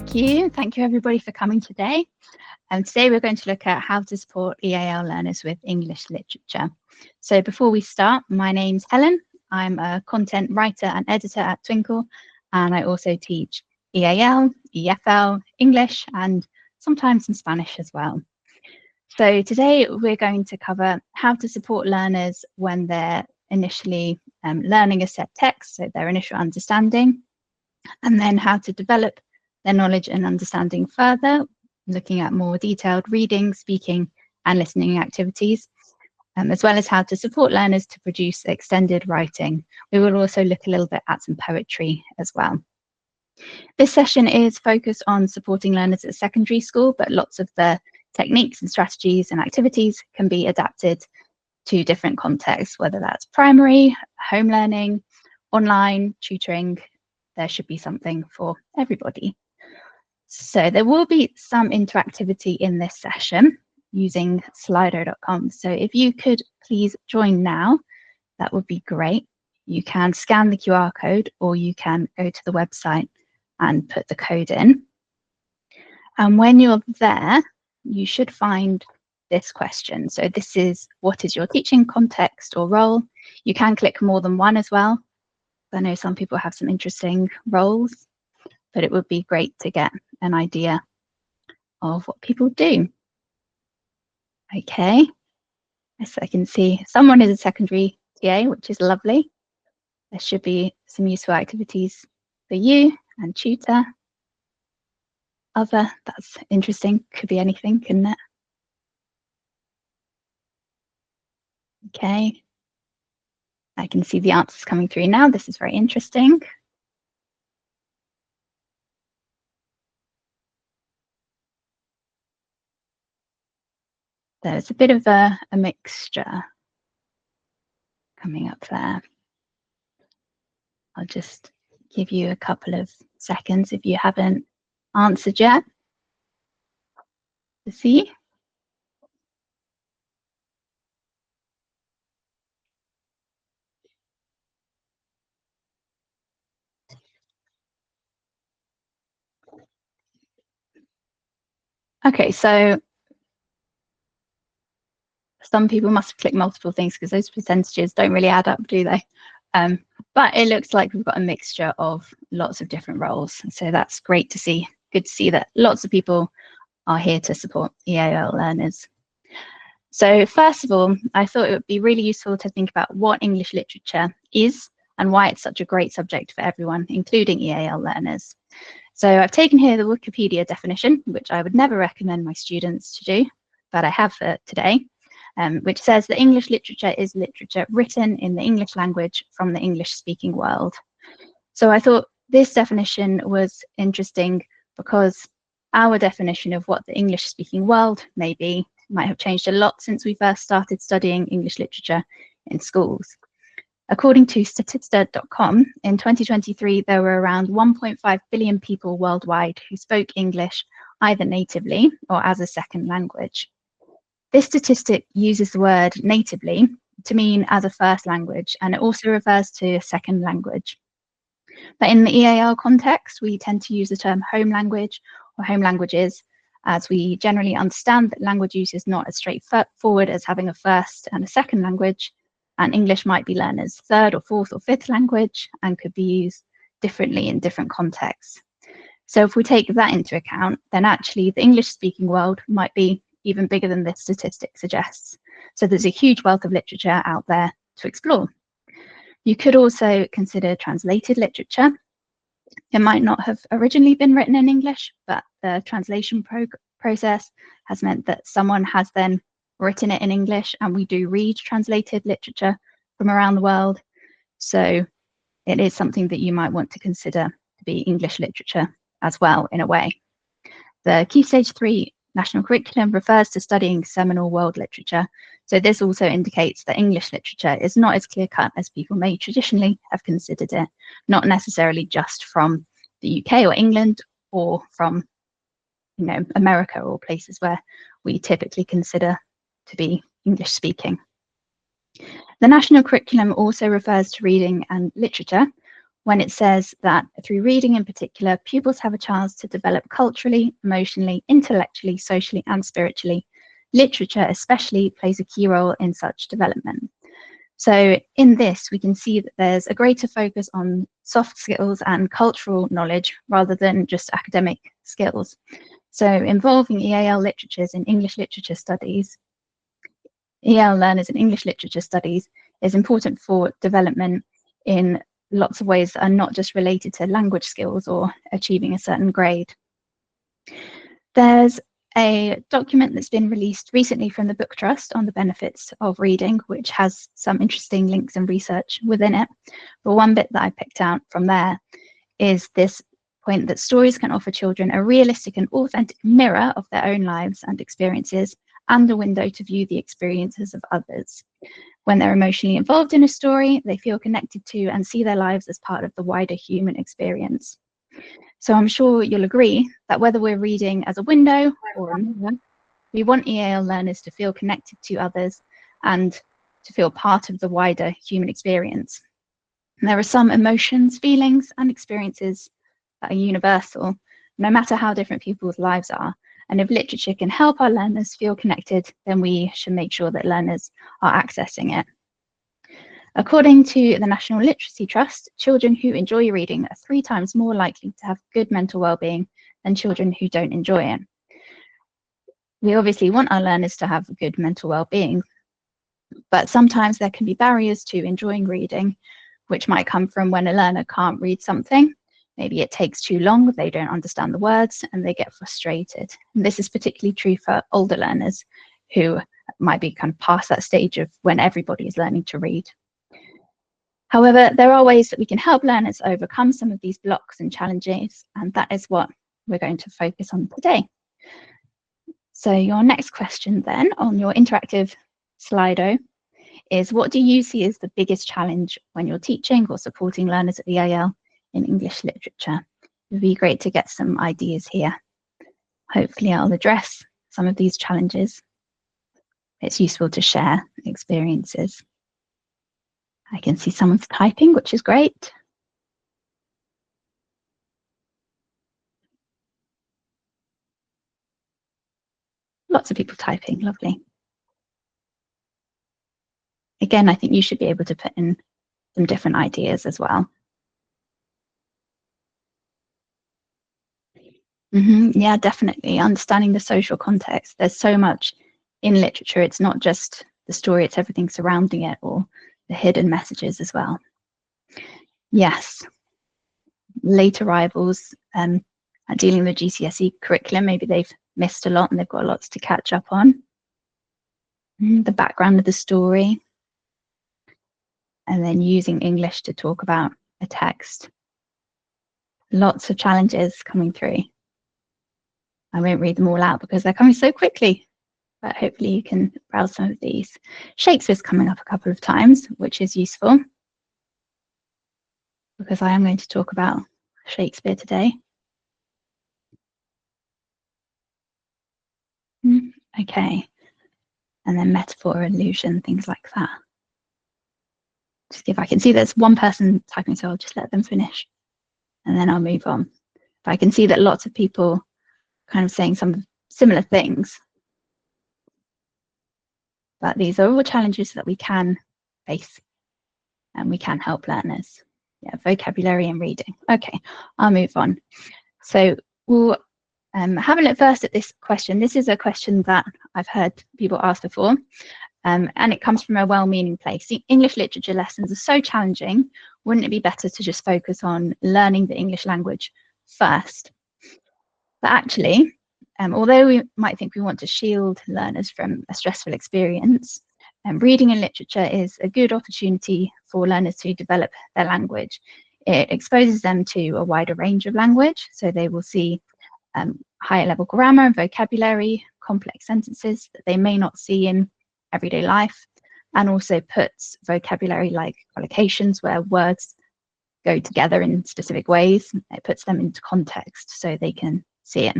Thank you. Thank you everybody for coming today. And today we're going to look at how to support EAL learners with English literature. So before we start, my name's Helen. I'm a content writer and editor at Twinkl, and I also teach EAL, EFL, English, and sometimes some Spanish as well. So today we're going to cover how to support learners when they're initially learning a set text, so their initial understanding, and then how to develop their knowledge and understanding further, looking at more detailed reading, speaking, and listening activities, as well as how to support learners to produce extended writing. We will also look a little bit at some poetry as well. This session is focused on supporting learners at secondary school, but lots of the techniques and strategies and activities can be adapted to different contexts, whether that's primary, home learning, online, tutoring. There should be something for everybody. So there will be some interactivity in this session using slido.com. So if you could please join now, that would be great. You can scan the QR code or you can go to the website and put the code in. And when you're there, you should find this question. So this is, what is your teaching context or role? You can click more than one as well. I know some people have some interesting roles, but it would be great to get an idea of what people do. Okay, so I can see someone is a secondary TA, which is lovely. There should be some useful activities for you and tutor. Other, that's interesting, could be anything, couldn't it? Okay, I can see the answers coming through now. This is very interesting. There's a bit of a mixture coming up there. I'll just give you a couple of seconds if you haven't answered yet to see. Okay, so some people must have clicked multiple things because those percentages don't really add up, do they? But it looks like we've got a mixture of lots of different roles. So that's great to see. Good to see that lots of people are here to support EAL learners. So first of all, I thought it would be really useful to think about what English literature is and why it's such a great subject for everyone, including EAL learners. So I've taken here the Wikipedia definition, which I would never recommend my students to do, but I have for today, which says that English literature is literature written in the English language from the English-speaking world. So I thought this definition was interesting because our definition of what the English-speaking world may be might have changed a lot since we first started studying English literature in schools. According to Statista.com, in 2023, there were around 1.5 billion people worldwide who spoke English either natively or as a second language. This statistic uses the word natively to mean as a first language, and it also refers to a second language. But in the EAL context, we tend to use the term home language or home languages, as we generally understand that language use is not as straightforward as having a first and a second language, and English might be learned as third or fourth or fifth language and could be used differently in different contexts. So if we take that into account, then actually the English-speaking world might be even bigger than this statistic suggests. So there's a huge wealth of literature out there to explore. You could also consider translated literature. It might not have originally been written in English, but the translation process has meant that someone has then written it in English, and we do read translated literature from around the world. So it is something that you might want to consider to be English literature as well, in a way. The Key Stage 3 national curriculum refers to studying seminal world literature. So this also indicates that English literature is not as clear-cut as people may traditionally have considered it, not necessarily just from the UK or England or from, you know, America or places where we typically consider to be English speaking. The national curriculum also refers to reading and literature, when it says that through reading in particular, pupils have a chance to develop culturally, emotionally, intellectually, socially, and spiritually. Literature especially plays a key role in such development. So in this, we can see that there's a greater focus on soft skills and cultural knowledge rather than just academic skills. So involving EAL literatures in English literature studies, EAL learners in English literature studies is important for development in lots of ways that are not just related to language skills or achieving a certain grade. There's a document that's been released recently from the Book Trust on the benefits of reading, which has some interesting links and research within it. But one bit that I picked out from there is this point that stories can offer children a realistic and authentic mirror of their own lives and experiences, and a window to view the experiences of others. When they're emotionally involved in a story, they feel connected to and see their lives as part of the wider human experience. So I'm sure you'll agree that whether we're reading as a window or a mirror, we want EAL learners to feel connected to others and to feel part of the wider human experience. And there are some emotions, feelings, and experiences that are universal, no matter how different people's lives are. And if literature can help our learners feel connected, then we should make sure that learners are accessing it. According to the National Literacy Trust, children who enjoy reading are 3 times more likely to have good mental well-being than children who don't enjoy it. We obviously want our learners to have good mental well-being, but sometimes there can be barriers to enjoying reading, which might come from when a learner can't read something. Maybe it takes too long, they don't understand the words, and they get frustrated. And this is particularly true for older learners who might be kind of past that stage of when everybody is learning to read. However, there are ways that we can help learners overcome some of these blocks and challenges, and that is what we're going to focus on today. So your next question then on your interactive Slido is, what do you see as the biggest challenge when you're teaching or supporting learners at EAL in English literature? It would be great to get some ideas here. Hopefully I'll address some of these challenges. It's useful to share experiences. I can see someone's typing, which is great. Lots of people typing, lovely. Again, I think you should be able to put in some different ideas as well. Yeah, definitely. Understanding the social context. There's so much in literature. It's not just the story, it's everything surrounding it, or the hidden messages as well. Yes. Late arrivals, dealing with GCSE curriculum, maybe they've missed a lot and they've got lots to catch up on. The background of the story, and then using English to talk about a text. Lots of challenges coming through. I won't read them all out because they're coming so quickly, but hopefully you can browse some of these. Shakespeare's coming up a couple of times, which is useful because I am going to talk about Shakespeare today. Okay, and then metaphor, allusion, things like that. Just see if I can see there's one person typing, so I'll just let them finish and then I'll move on. But I can see that lots of people kind of saying some similar things. But these are all challenges that we can face and we can help learners. Yeah, vocabulary and reading. Okay, I'll move on. So we'll have a look first at this question. This is a question that I've heard people ask before, and it comes from a well-meaning place. The English literature lessons are so challenging. Wouldn't it be better to just focus on learning the English language first? But actually, although we might think we want to shield learners from a stressful experience, reading and literature is a good opportunity for learners to develop their language. It exposes them to a wider range of language, so they will see higher level grammar and vocabulary, complex sentences that they may not see in everyday life, and also puts vocabulary like collocations where words go together in specific ways. It puts them into context so they can see it.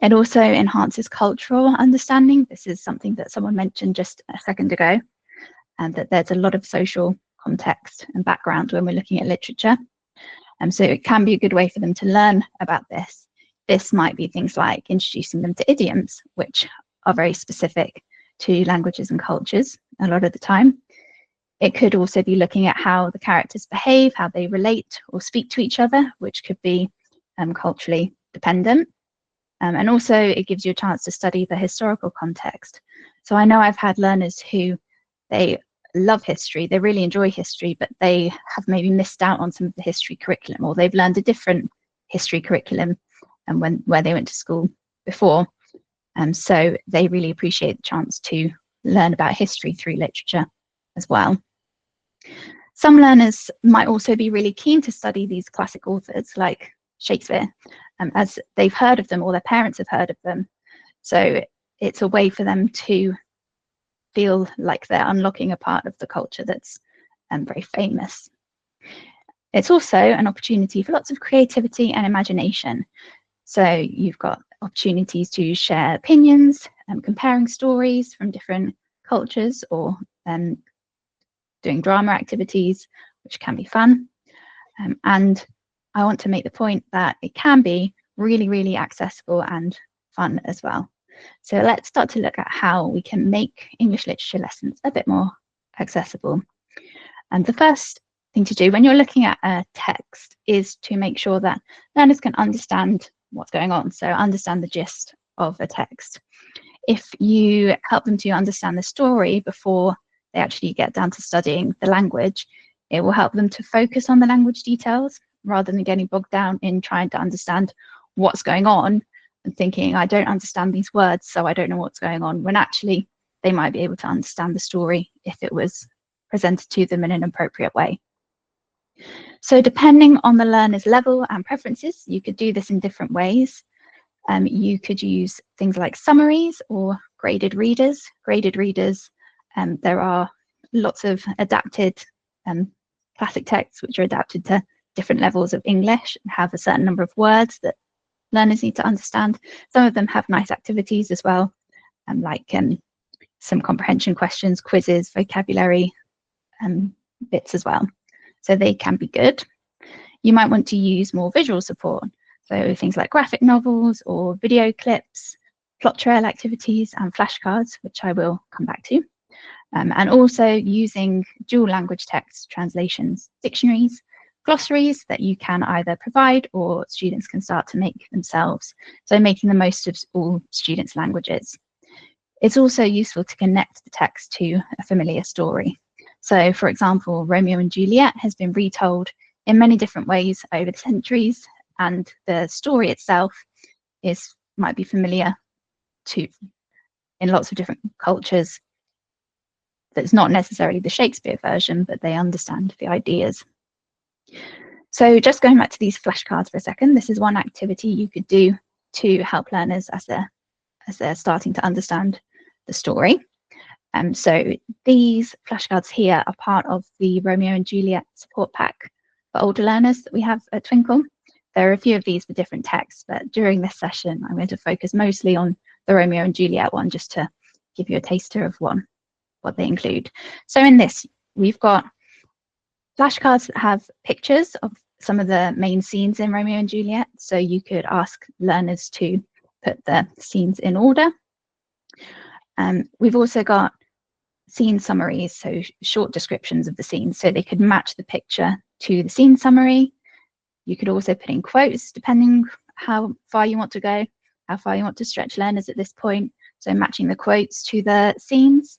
It also enhances cultural understanding. This is something that someone mentioned just a second ago, and that there's a lot of social context and background when we're looking at literature. So it can be a good way for them to learn about this. This might be things like introducing them to idioms, which are very specific to languages and cultures a lot of the time. It could also be looking at how the characters behave, how they relate or speak to each other, which could be culturally dependent. And also it gives you a chance to study the historical context. So I know I've had learners who they love history, they really enjoy history, but they have maybe missed out on some of the history curriculum, or they've learned a different history curriculum and where they went to school before. So they really appreciate the chance to learn about history through literature as well. Some learners might also be really keen to study these classic authors like Shakespeare, as they've heard of them or their parents have heard of them. So it's a way for them to feel like they're unlocking a part of the culture that's very famous. It's also an opportunity for lots of creativity and imagination. So you've got opportunities to share opinions, comparing stories from different cultures, or doing drama activities, which can be fun. And I want to make the point that it can be really, really accessible and fun as well. So let's start to look at how we can make English literature lessons a bit more accessible. And the first thing to do when you're looking at a text is to make sure that learners can understand what's going on, so understand the gist of a text. If you help them to understand the story before they actually get down to studying the language, it will help them to focus on the language details rather than getting bogged down in trying to understand what's going on and thinking, I don't understand these words, so I don't know what's going on, when actually they might be able to understand the story if it was presented to them in an appropriate way. So depending on the learner's level and preferences, you could do this in different ways. You could use things like summaries or graded readers. Graded readers, there are lots of adapted classic texts which are adapted to different levels of English and have a certain number of words that learners need to understand. Some of them have nice activities as well, like some comprehension questions, quizzes, vocabulary bits as well. So they can be good. You might want to use more visual support. So things like graphic novels or video clips, plot trail activities and flashcards, which I will come back to. And also using dual language text translations, dictionaries, glossaries that you can either provide or students can start to make themselves. So making the most of all students' languages. It's also useful to connect the text to a familiar story. So for example, Romeo and Juliet has been retold in many different ways over the centuries, and the story itself might be familiar to in lots of different cultures. That's not necessarily the Shakespeare version, but they understand the ideas. So just going back to these flashcards for a second, this is one activity you could do to help learners as they're starting to understand the story. So these flashcards here are part of the Romeo and Juliet support pack for older learners that we have at Twinkl. There are a few of these for different texts, but during this session, I'm going to focus mostly on the Romeo and Juliet one, just to give you a taster of what they include. So in this, we've got flashcards that have pictures of some of the main scenes in Romeo and Juliet. So you could ask learners to put the scenes in order. We've also got scene summaries, so short descriptions of the scenes, so they could match the picture to the scene summary. You could also put in quotes, depending how far you want to go, how far you want to stretch learners at this point. So matching the quotes to the scenes.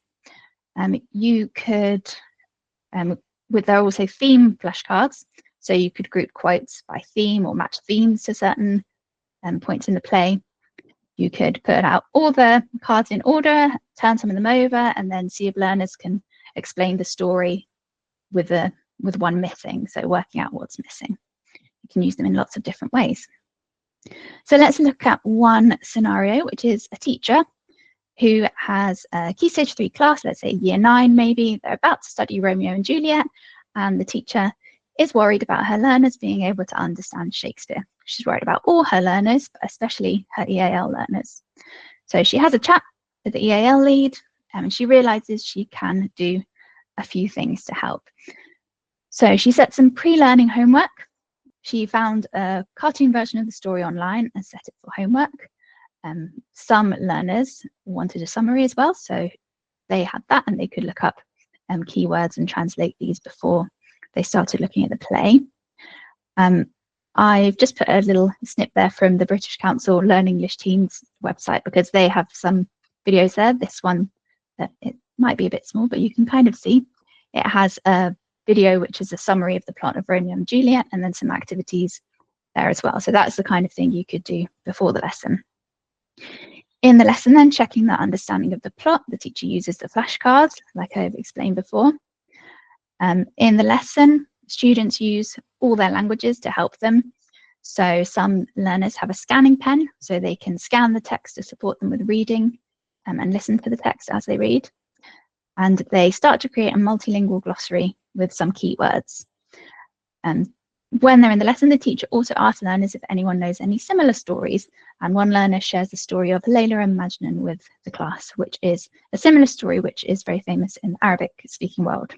You could, there are also theme flashcards. So you could group quotes by theme or match themes to certain points in the play. You could put out all the cards in order, turn some of them over, and then see if learners can explain the story with one missing, so working out what's missing. You can use them in lots of different ways. So let's look at one scenario, which is a teacher who has a Key Stage 3 class, let's say year 9 maybe. They're about to study Romeo and Juliet, and the teacher is worried about her learners being able to understand Shakespeare. She's worried about all her learners, but especially her EAL learners. So she has a chat with the EAL lead, and she realizes she can do a few things to help. So she set some pre-learning homework. She found a cartoon version of the story online and set it for homework. Some learners wanted a summary as well, so they had that and they could look up keywords and translate these before they started looking at the play. I've just put a little snip there from the British Council Learn English Teams website because they have some videos there. This one, it might be a bit small, but you can kind of see it has a video which is a summary of the plot of Romeo and Juliet and then some activities there as well. So that's the kind of thing you could do before the lesson. In the lesson then, checking that understanding of the plot, the teacher uses the flashcards like I've explained before. In the lesson, students use all their languages to help them. So some learners have a scanning pen so they can scan the text to support them with reading and listen to the text as they read. And they start to create a multilingual glossary with some keywords. When they're in the lesson, the teacher also asks learners if anyone knows any similar stories. And one learner shares the story of Layla and Majnun with the class, which is a similar story which is very famous in the Arabic-speaking world.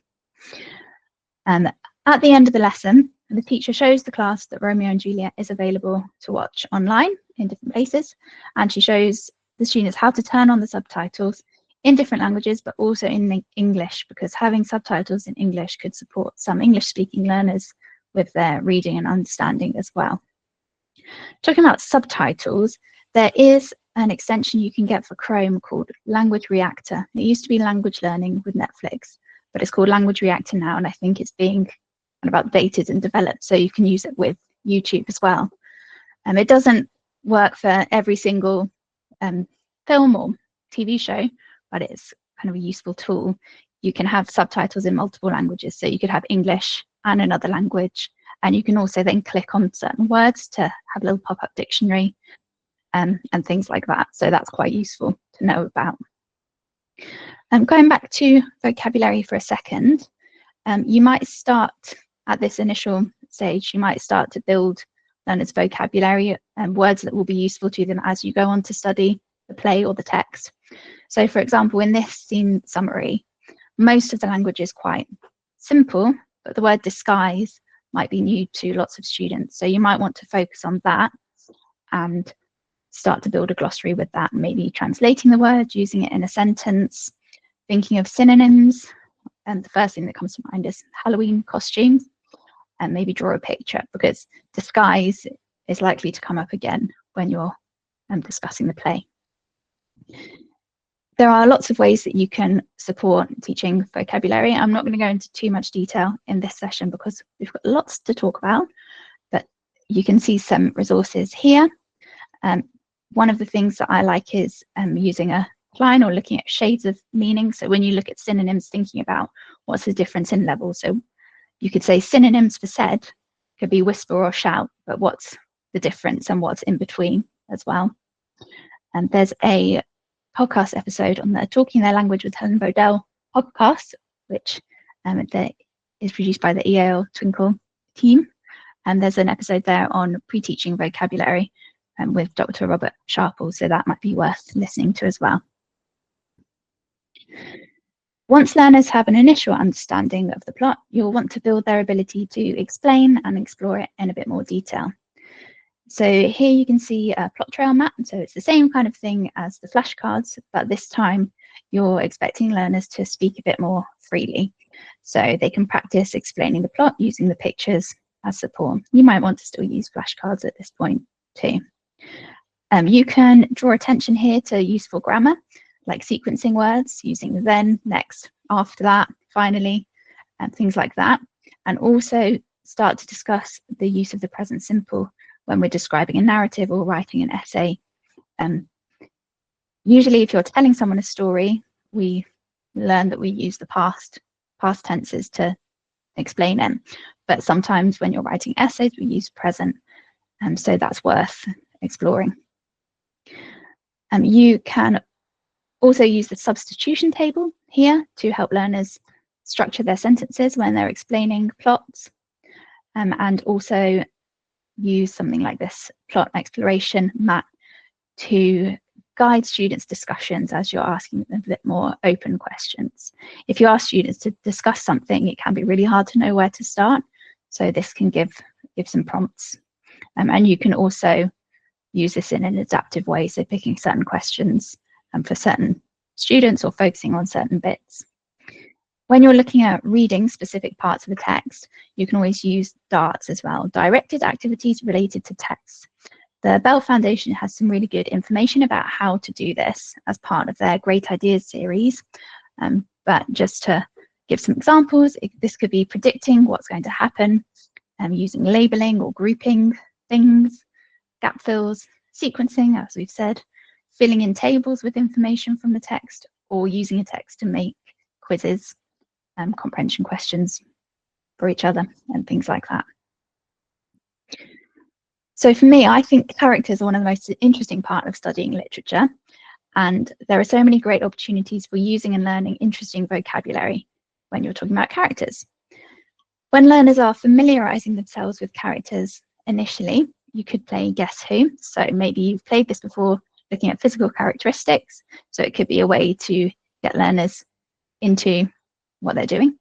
At the end of the lesson, the teacher shows the class that Romeo and Juliet is available to watch online in different places. And she shows the students how to turn on the subtitles in different languages, but also in English, because having subtitles in English could support some English-speaking learners with their reading and understanding as well. Talking about subtitles, there is an extension you can get for Chrome called Language Reactor. It used to be language learning with Netflix, but it's called Language Reactor now, and I think it's being kind of updated and developed, so you can use it with YouTube as well. It doesn't work for every single film or TV show, but it's kind of a useful tool. You can have subtitles in multiple languages, so you could have English and another language, and you can also then click on certain words to have a little pop-up dictionary and things like that. So that's quite useful to know about. Going back to vocabulary for a second, you might start at this initial stage, you might start to build learners' vocabulary and words that will be useful to them as you go on to study the play or the text. So for example, in this scene summary, most of the language is quite simple, but the word disguise might be new to lots of students. So you might want to focus on that and start to build a glossary with that, maybe translating the word, using it in a sentence, thinking of synonyms. And the first thing that comes to mind is Halloween costumes, and maybe draw a picture, because disguise is likely to come up again when you're discussing the play. There are lots of ways that you can support teaching vocabulary. I'm not going to go into too much detail in this session because we've got lots to talk about, but you can see some resources here. One of the things that I like is using a line or looking at shades of meaning. So when you look at synonyms, thinking about what's the difference in level. So you could say synonyms for said could be whisper or shout, but what's the difference and what's in between as well. And there's a podcast episode on the Talking Their Language with Helen Bodell podcast, which is produced by the EAL Twinkl team. And there's an episode there on pre-teaching vocabulary with Dr. Robert Sharple, so that might be worth listening to as well. Once learners have an initial understanding of the plot, you'll want to build their ability to explain and explore it in a bit more detail. So here you can see a plot trail map. So it's the same kind of thing as the flashcards, but this time you're expecting learners to speak a bit more freely. So they can practice explaining the plot using the pictures as support. You might want to still use flashcards at this point too. You can draw attention here to useful grammar, like sequencing words, using then, next, after that, finally, and things like that. And also start to discuss the use of the present simple when we're describing a narrative or writing an essay. Usually if you're telling someone a story, we learn that we use the past tenses to explain it. But sometimes when you're writing essays, we use present. So that's worth exploring. You can also use the substitution table here to help learners structure their sentences when they're explaining plots, and also use something like this plot exploration map to guide students' discussions as you're asking them a bit more open questions. If you ask students to discuss something, it can be really hard to know where to start. So this can give some prompts. And you can also use this in an adaptive way, so picking certain questions for certain students or focusing on certain bits. When you're looking at reading specific parts of a text, you can always use DARTs as well, directed activities related to text. The Bell Foundation has some really good information about how to do this as part of their Great Ideas series. But just to give some examples, this could be predicting what's going to happen, using labeling or grouping things, gap fills, sequencing, as we've said, filling in tables with information from the text, or using a text to make quizzes, comprehension questions for each other, and things like that. So for me, I think characters are one of the most interesting part of studying literature, and there are so many great opportunities for using and learning interesting vocabulary when you're talking about characters. When learners are familiarizing themselves with characters initially, you could play Guess Who. So maybe you've played this before, looking at physical characteristics. So it could be a way to get learners into what they're doing.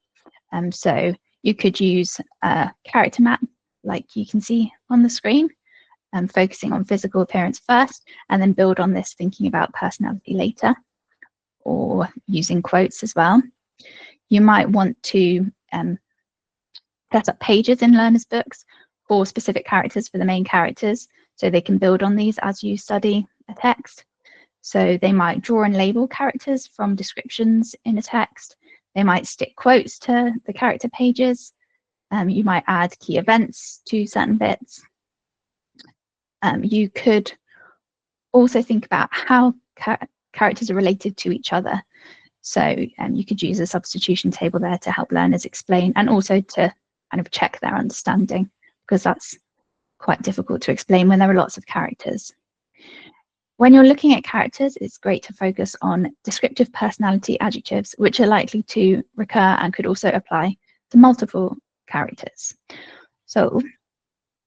So you could use a character map, like you can see on the screen, focusing on physical appearance first, and then build on this, thinking about personality later, or using quotes as well. You might want to set up pages in learners' books for specific characters for the main characters, so they can build on these as you study a text. So they might draw and label characters from descriptions in a text. They might stick quotes to the character pages. You might add key events to certain bits. You could also think about how characters are related to each other. So you could use a substitution table there to help learners explain, and also to kind of check their understanding, because that's quite difficult to explain when there are lots of characters. When you're looking at characters, it's great to focus on descriptive personality adjectives, which are likely to recur and could also apply to multiple characters. So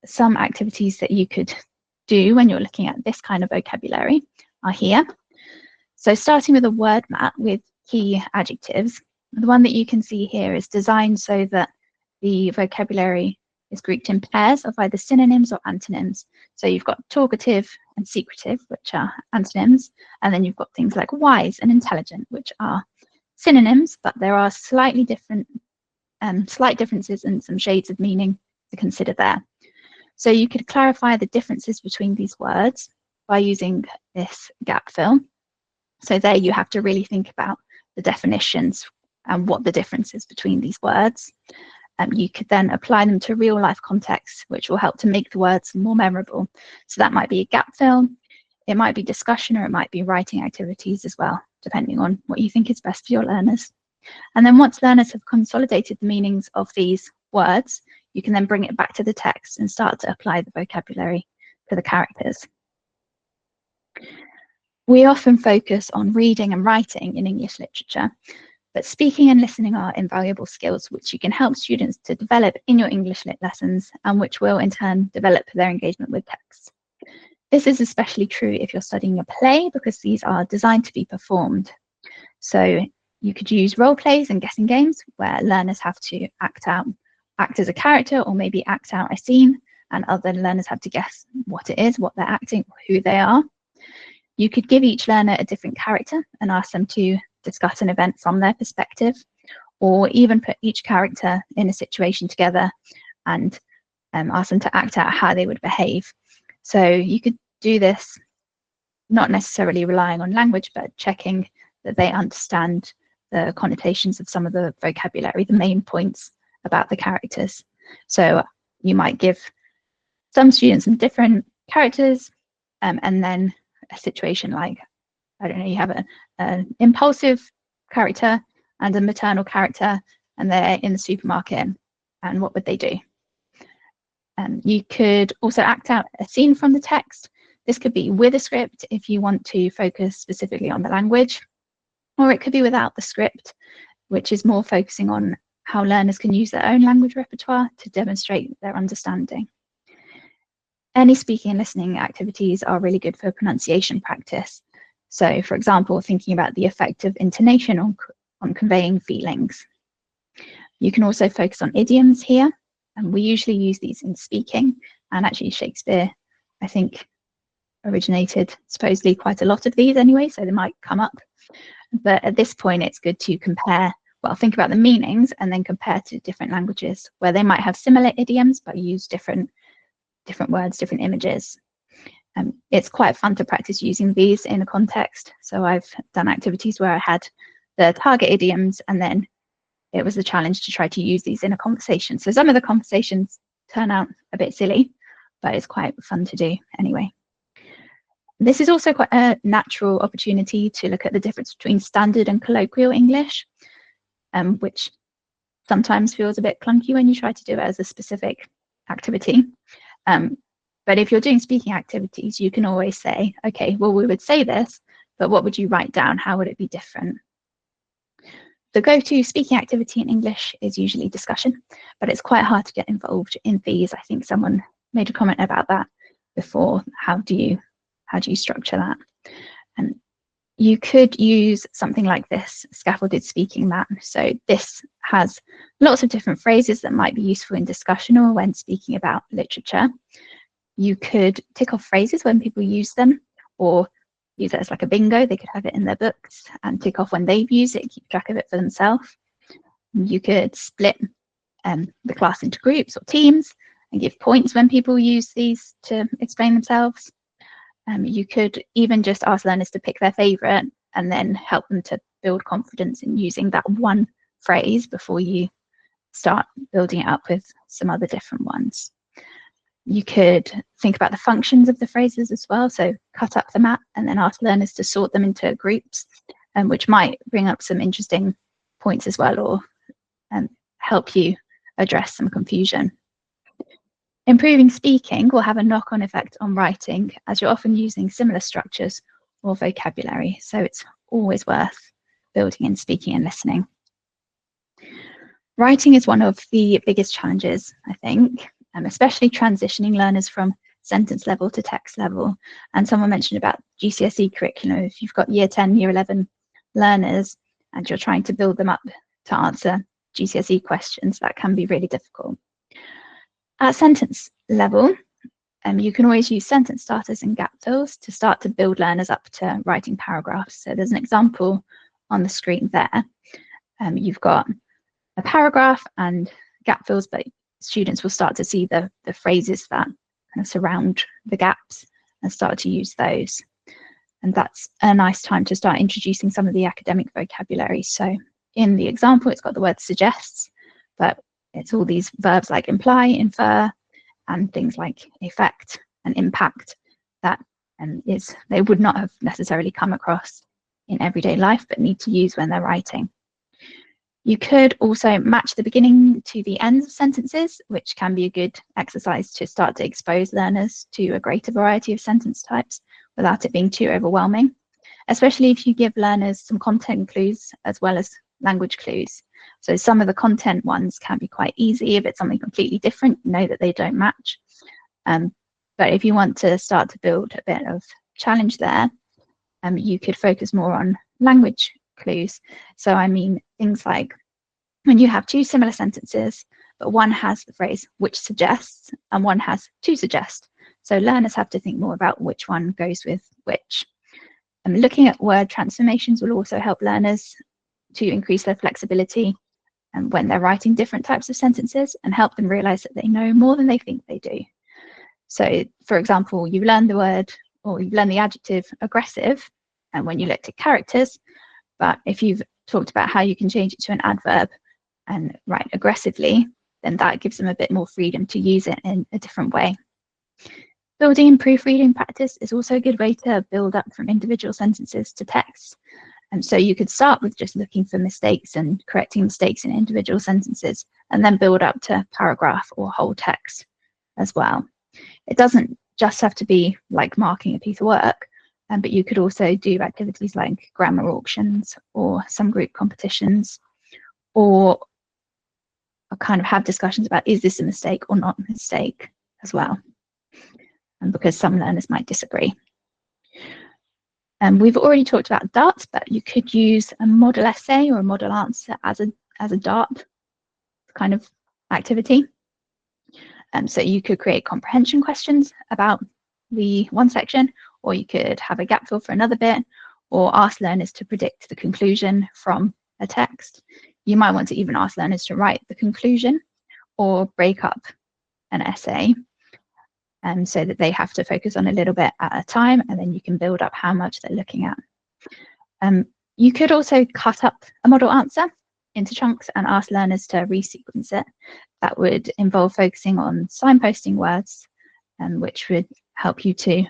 some activities that you could do when you're looking at this kind of vocabulary are here. So starting with a word map with key adjectives, the one that you can see here is designed so that the vocabulary is grouped in pairs of either synonyms or antonyms. So you've got talkative and secretive, which are antonyms, and then you've got things like wise and intelligent, which are synonyms, but there are slight differences and some shades of meaning to consider there. So you could clarify the differences between these words by using this gap fill. So there you have to really think about the definitions and what the difference is between these words. You could then apply them to real life contexts, which will help to make the words more memorable. So that might be a gap fill, it might be discussion, or it might be writing activities as well, depending on what you think is best for your learners. And then once learners have consolidated the meanings of these words, you can then bring it back to the text and start to apply the vocabulary to the characters. We often focus on reading and writing in English literature, but speaking and listening are invaluable skills which you can help students to develop in your English lit lessons, and which will in turn develop their engagement with text. This is especially true if you're studying a play, because these are designed to be performed. So you could use role plays and guessing games where learners have to act as a character, or maybe act out a scene, and other learners have to guess what it is, what they're acting, or who they are. You could give each learner a different character and ask them to discuss an event from their perspective, or even put each character in a situation together and ask them to act out how they would behave. So you could do this not necessarily relying on language, but checking that they understand the connotations of some of the vocabulary, the main points about the characters. So you might give some students some different characters, and then a situation like, I don't know, you have an impulsive character and a maternal character, and they're in the supermarket, and what would they do? You could also act out a scene from the text. This could be with a script if you want to focus specifically on the language, or it could be without the script, which is more focusing on how learners can use their own language repertoire to demonstrate their understanding. Any speaking and listening activities are really good for pronunciation practice. So for example, thinking about the effect of intonation on conveying feelings. You can also focus on idioms here, and we usually use these in speaking, and actually Shakespeare, I think, originated supposedly quite a lot of these anyway, so they might come up. But at this point, it's good to compare, well, think about the meanings and then compare to different languages where they might have similar idioms but use different words, different images. It's quite fun to practice using these in a context. So I've done activities where I had the target idioms and then it was a challenge to try to use these in a conversation. So some of the conversations turn out a bit silly, but it's quite fun to do anyway. This is also quite a natural opportunity to look at the difference between standard and colloquial English, which sometimes feels a bit clunky when you try to do it as a specific activity. But if you're doing speaking activities, you can always say, okay, well, we would say this, but what would you write down? How would it be different? The go-to speaking activity in English is usually discussion, but it's quite hard to get involved in these. I think someone made a comment about that before. How do you structure that? And you could use something like this scaffolded speaking map. So this has lots of different phrases that might be useful in discussion or when speaking about literature. You could tick off phrases when people use them, or use it as like a bingo. They could have it in their books and tick off when they've used it, keep track of it for themselves. You could split the class into groups or teams and give points when people use these to explain themselves. You could even just ask learners to pick their favorite and then help them to build confidence in using that one phrase before you start building it up with some other different ones. You could think about the functions of the phrases as well. So cut up the map and then ask learners to sort them into groups, which might bring up some interesting points as well, or help you address some confusion. Improving speaking will have a knock-on effect on writing, as you're often using similar structures or vocabulary. So it's always worth building in speaking and listening. Writing is one of the biggest challenges, I think, especially transitioning learners from sentence level to text level. And someone mentioned about GCSE curriculum. If you've got year 10, year 11 learners and you're trying to build them up to answer GCSE questions, that can be really difficult. At sentence level, you can always use sentence starters and gap fills to start to build learners up to writing paragraphs. So there's an example on the screen there. You've got a paragraph and gap fills, but students will start to see the phrases that kind of surround the gaps and start to use those. And that's a nice time to start introducing some of the academic vocabulary. So in the example, it's got the word suggests, but it's all these verbs like imply, infer, and things like effect and impact that they would not have necessarily come across in everyday life, but need to use when they're writing. You could also match the beginning to the ends of sentences, which can be a good exercise to start to expose learners to a greater variety of sentence types without it being too overwhelming, especially if you give learners some content clues as well as language clues. So some of the content ones can be quite easy. If it's something completely different, you know that they don't match. But if you want to start to build a bit of challenge there, you could focus more on language clues. So I mean things like when you have two similar sentences, but one has the phrase which suggests and one has to suggest. So learners have to think more about which one goes with which. Looking at word transformations will also help learners to increase their flexibility and when they're writing different types of sentences and help them realize that they know more than they think they do. So for example, you learn the word or you learn the adjective aggressive, and when you looked at characters, but if you've talked about how you can change it to an adverb and write aggressively, then that gives them a bit more freedom to use it in a different way. Building and proofreading practice is also a good way to build up from individual sentences to text. And so you could start with just looking for mistakes and correcting mistakes in individual sentences, and then build up to paragraph or whole text as well. It doesn't just have to be like marking a piece of work, but you could also do activities like grammar auctions or some group competitions, or kind of have discussions about is this a mistake or not a mistake as well, and because some learners might disagree. We've already talked about darts, but you could use a model essay or a model answer as a dart kind of activity. So you could create comprehension questions about the one section, or you could have a gap fill for another bit, or ask learners to predict the conclusion from a text. You might want to even ask learners to write the conclusion or break up an essay, so that they have to focus on a little bit at a time, and then you can build up how much they're looking at. You could also cut up a model answer into chunks and ask learners to resequence it. That would involve focusing on signposting words, which would help you to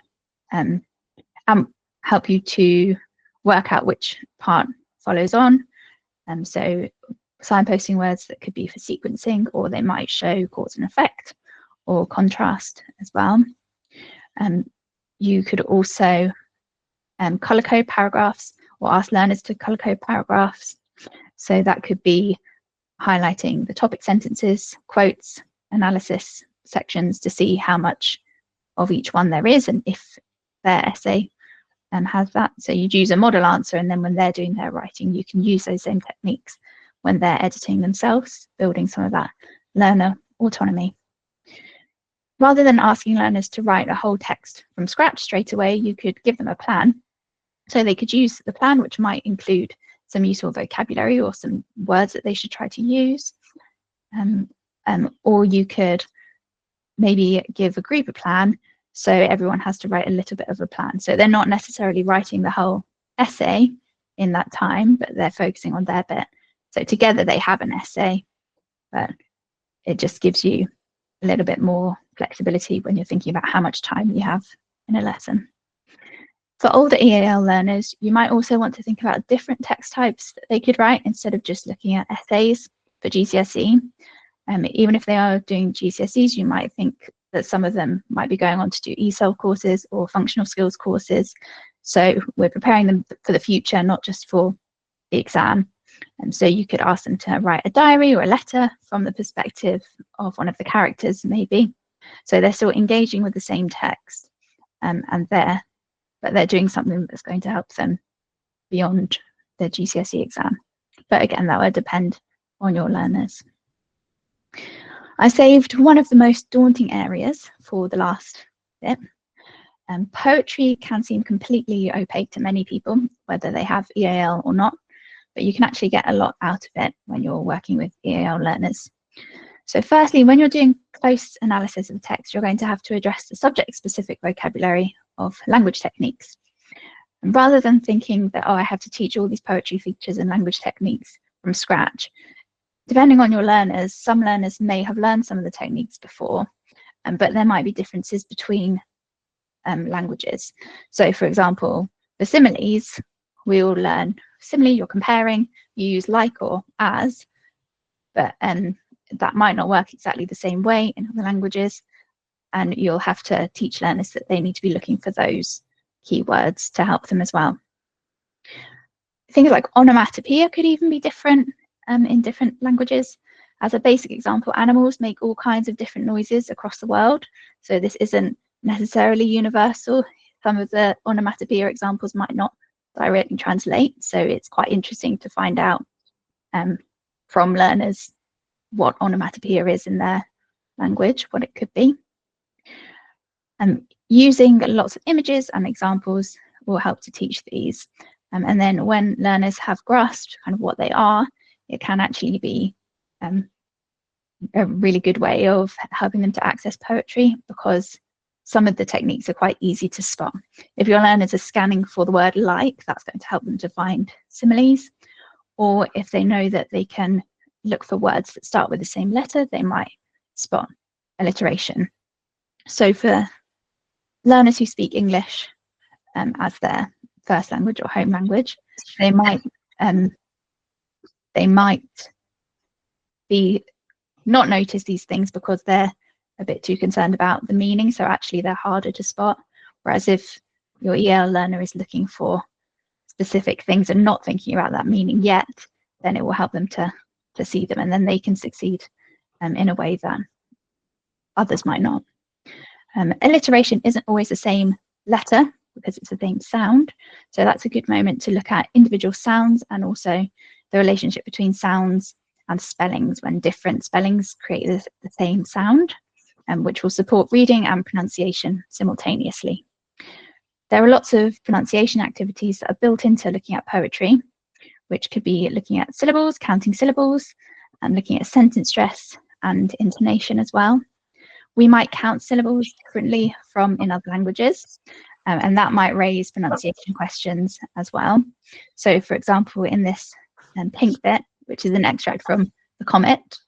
work out which part follows on. So signposting words that could be for sequencing, or they might show cause and effect or contrast as well. You could also color code paragraphs, or ask learners to color code paragraphs. So that could be highlighting the topic sentences, quotes, analysis sections to see how much of each one there is, and if their essay has that. So you'd use a model answer, and then when they're doing their writing, you can use those same techniques when they're editing themselves, building some of that learner autonomy. Rather than asking learners to write a whole text from scratch straight away, you could give them a plan. So they could use the plan, which might include some useful vocabulary or some words that they should try to use. Or you could maybe give a group a plan, so everyone has to write a little bit of a plan. So they're not necessarily writing the whole essay in that time, but they're focusing on their bit. So together they have an essay, but it just gives you a little bit more flexibility when you're thinking about how much time you have in a lesson. For older EAL learners, you might also want to think about different text types that they could write instead of just looking at essays for GCSE. Even if they are doing GCSEs, you might think that some of them might be going on to do ESOL courses or functional skills courses. So we're preparing them for the future, not just for the exam. And so you could ask them to write a diary or a letter from the perspective of one of the characters, maybe. So they're still engaging with the same text, but they're doing something that's going to help them beyond their GCSE exam. But again, that would depend on your learners. I saved one of the most daunting areas for the last bit. Poetry can seem completely opaque to many people, whether they have EAL or not, but you can actually get a lot out of it when you're working with EAL learners. So firstly, when you're doing close analysis of text, you're going to have to address the subject-specific vocabulary of language techniques. And rather than thinking that, oh, I have to teach all these poetry features and language techniques from scratch, depending on your learners, some learners may have learned some of the techniques before, but there might be differences between languages. So for example, for similes, we all learn simile, you're comparing, you use like or as, but that might not work exactly the same way in other languages, and you'll have to teach learners that they need to be looking for those keywords to help them as well. Things like onomatopoeia could even be different in different languages. As a basic example, animals make all kinds of different noises across the world, so this isn't necessarily universal. Some of the onomatopoeia examples might not directly translate, so it's quite interesting to find out from learners what onomatopoeia is in their language, what it could be. Using lots of images and examples will help to teach these. And then when learners have grasped kind of what they are, it can actually be a really good way of helping them to access poetry, because some of the techniques are quite easy to spot. If your learners are scanning for the word like, that's going to help them to find similes. Or if they know that they can look for words that start with the same letter, they might spot alliteration. So for learners who speak English as their first language or home language, they might be not notice these things because they're a bit too concerned about the meaning, so actually they're harder to spot. Whereas if your EAL learner is looking for specific things and not thinking about that meaning yet, then it will help them to see them, and then they can succeed in a way that others might not. Alliteration isn't always the same letter because it's the same sound. So that's a good moment to look at individual sounds and also the relationship between sounds and spellings when different spellings create the same sound, which will support reading and pronunciation simultaneously. There are lots of pronunciation activities that are built into looking at poetry, which could be looking at syllables, counting syllables, and looking at sentence stress and intonation as well. We might count syllables differently from in other languages, and that might raise pronunciation questions as well. So, for example, in this pink bit, which is an extract from the Comet,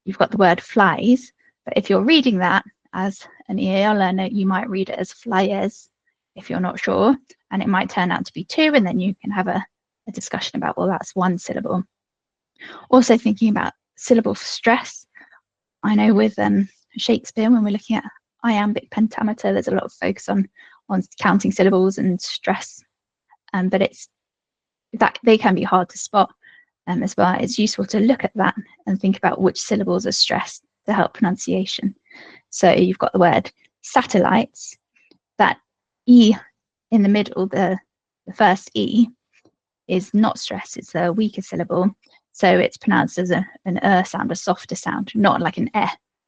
you've got the word flies, but if you're reading that as an EAL learner, you might read it as flyers if you're not sure, and it might turn out to be two, and then you can have a discussion about, well, that's one syllable. Also thinking about syllable stress. I know with Shakespeare, when we're looking at iambic pentameter, there's a lot of focus on counting syllables and stress, but they can be hard to spot as well. It's useful to look at that and think about which syllables are stressed to help pronunciation. So you've got the word satellites. That E in the middle, the first E, is not stressed. It's a weaker syllable. So it's pronounced as an sound, a softer sound, not like an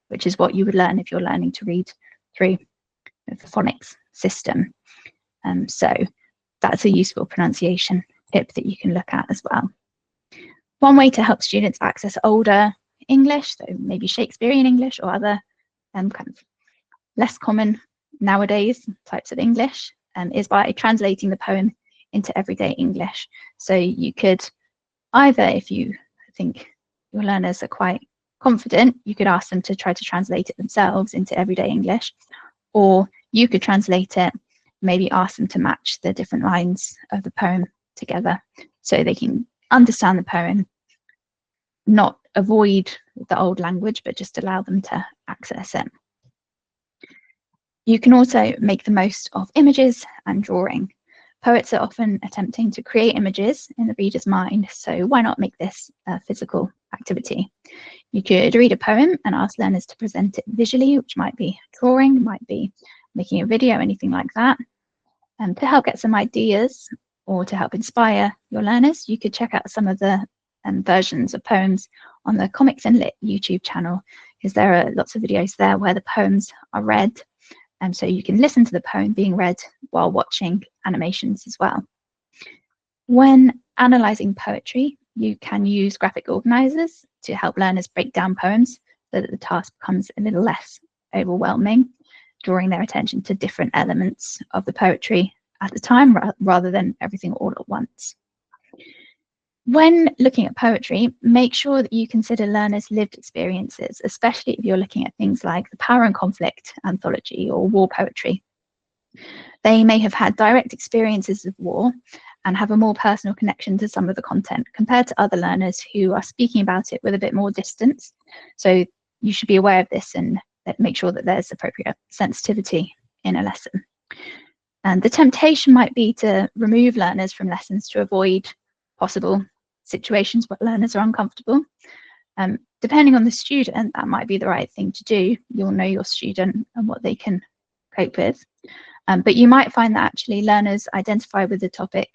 which is what you would learn if you're learning to read through the phonics system. So that's a useful pronunciation tip that you can look at as well. One way to help students access older English, so maybe Shakespearean English or other kind of less common nowadays types of English, is by translating the poem into everyday English. So you could either, if you think your learners are quite confident, you could ask them to try to translate it themselves into everyday English, or you could translate it, maybe ask them to match the different lines of the poem together so they can understand the poem, not avoid the old language, but just allow them to access it. You can also make the most of images and drawing. Poets are often attempting to create images in the reader's mind, so why not make this a physical activity? You could read a poem and ask learners to present it visually, which might be drawing, might be making a video, anything like that. And to help get some ideas or to help inspire your learners, you could check out some of the versions of poems on the Comics and Lit YouTube channel, because there are lots of videos there where the poems are read. So you can listen to the poem being read while watching animations as well. When analysing poetry, you can use graphic organisers to help learners break down poems so that the task becomes a little less overwhelming, drawing their attention to different elements of the poetry at a time rather than everything all at once. When looking at poetry, make sure that you consider learners' lived experiences, especially if you're looking at things like the Power and Conflict anthology or war poetry. They may have had direct experiences of war and have a more personal connection to some of the content compared to other learners who are speaking about it with a bit more distance. So you should be aware of this and make sure that there's appropriate sensitivity in a lesson. And the temptation might be to remove learners from lessons to avoid possible situations where learners are uncomfortable. Depending on the student, that might be the right thing to do. You'll know your student and what they can cope with. But you might find that actually learners identify with the topic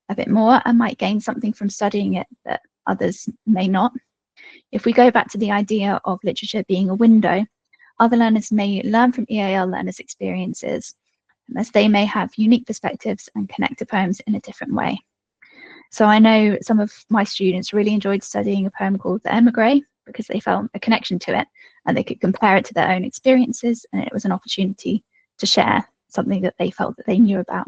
a bit more and might gain something from studying it that others may not. If we go back to the idea of literature being a window, other learners may learn from EAL learners' experiences, as they may have unique perspectives and connect to poems in a different way. So I know some of my students really enjoyed studying a poem called The Emigre because they felt a connection to it and they could compare it to their own experiences, and it was an opportunity to share something that they felt that they knew about.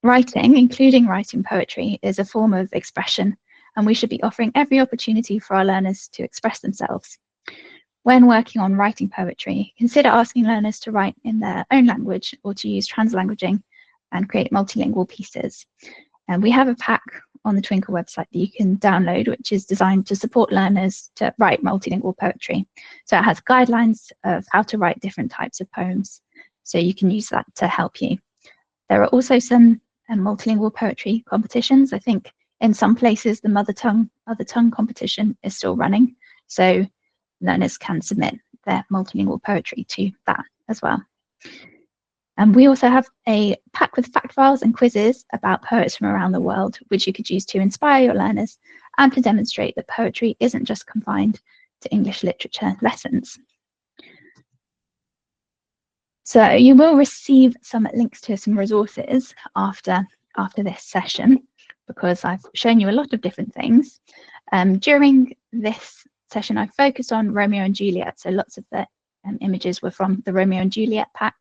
Writing, including writing poetry, is a form of expression, and we should be offering every opportunity for our learners to express themselves. When working on writing poetry, consider asking learners to write in their own language or to use translanguaging and create multilingual pieces. And we have a pack on the Twinkl website that you can download, which is designed to support learners to write multilingual poetry. So it has guidelines of how to write different types of poems. So you can use that to help you. There are also some multilingual poetry competitions. I think in some places the other tongue competition is still running. So learners can submit their multilingual poetry to that as well. And we also have a pack with fact files and quizzes about poets from around the world, which you could use to inspire your learners and to demonstrate that poetry isn't just confined to English literature lessons. So you will receive some links to some resources after this session, because I've shown you a lot of different things. During this session, I focused on Romeo and Juliet, so lots of the images were from the Romeo and Juliet pack,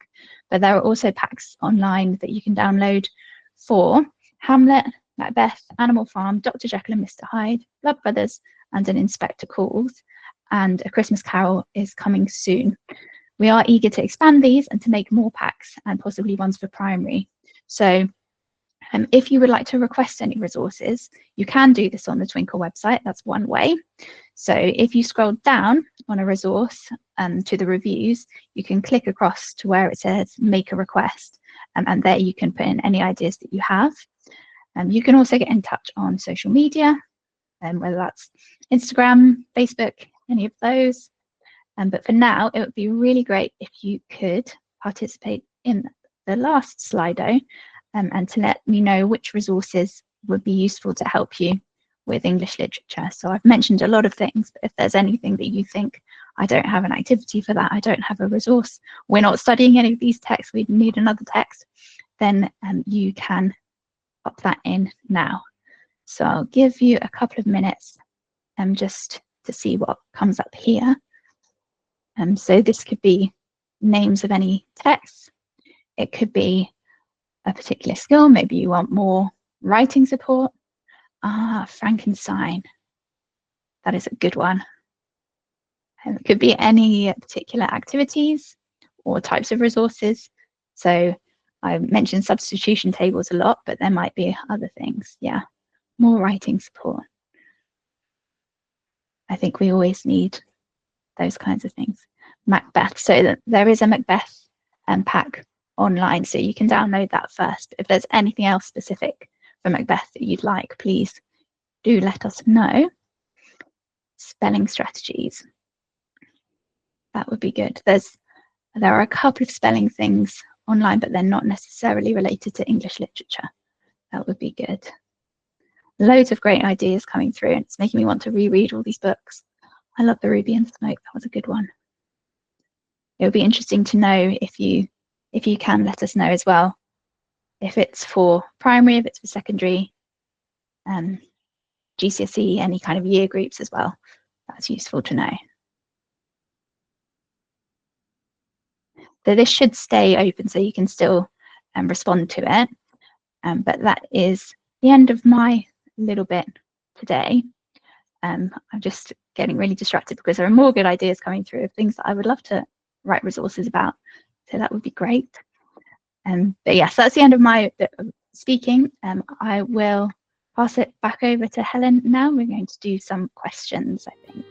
but there are also packs online that you can download for Hamlet, Macbeth, Animal Farm, Dr. Jekyll and Mr. Hyde, Blood Brothers, and An Inspector Calls, and A Christmas Carol is coming soon. We are eager to expand these and to make more packs, and possibly ones for primary. So if you would like to request any resources, you can do this on the Twinkl website. That's one way. So if you scroll down on a resource to the reviews, you can click across to where it says make a request, and there you can put in any ideas that you have. You can also get in touch on social media, whether that's Instagram, Facebook, any of those. But for now, it would be really great if you could participate in the last Slido and to let me know which resources would be useful to help you with English literature. So I've mentioned a lot of things, but if there's anything that you think, I don't have an activity for that, I don't have a resource, we're not studying any of these texts, we need another text, then you can pop that in now. So I'll give you a couple of minutes just to see what comes up here. So this could be names of any texts. It could be a particular skill. Maybe you want more writing support. Frankenstein. That is a good one. And it could be any particular activities or types of resources. So I mentioned substitution tables a lot, but there might be other things. Yeah, more writing support. I think we always need those kinds of things. Macbeth, so that there is a Macbeth pack online, so you can download that first. If there's anything else specific for Macbeth that you'd like, please do let us know. Spelling strategies, that would be good. There are a couple of spelling things online, but they're not necessarily related to English literature. That would be good. Loads of great ideas coming through, and it's making me want to reread all these books. I love The Ruby and Smoke. That was a good one. It would be interesting to know if you can let us know as well, if it's for primary, if it's for secondary, GCSE, any kind of year groups as well. That's useful to know. So this should stay open, so you can still respond to it. But that is the end of my little bit today. I'm just getting really distracted because there are more good ideas coming through of things that I would love to write resources about. So that would be great. But yes, that's the end of my bit of speaking. I will pass it back over to Helen now. We're going to do some questions, I think.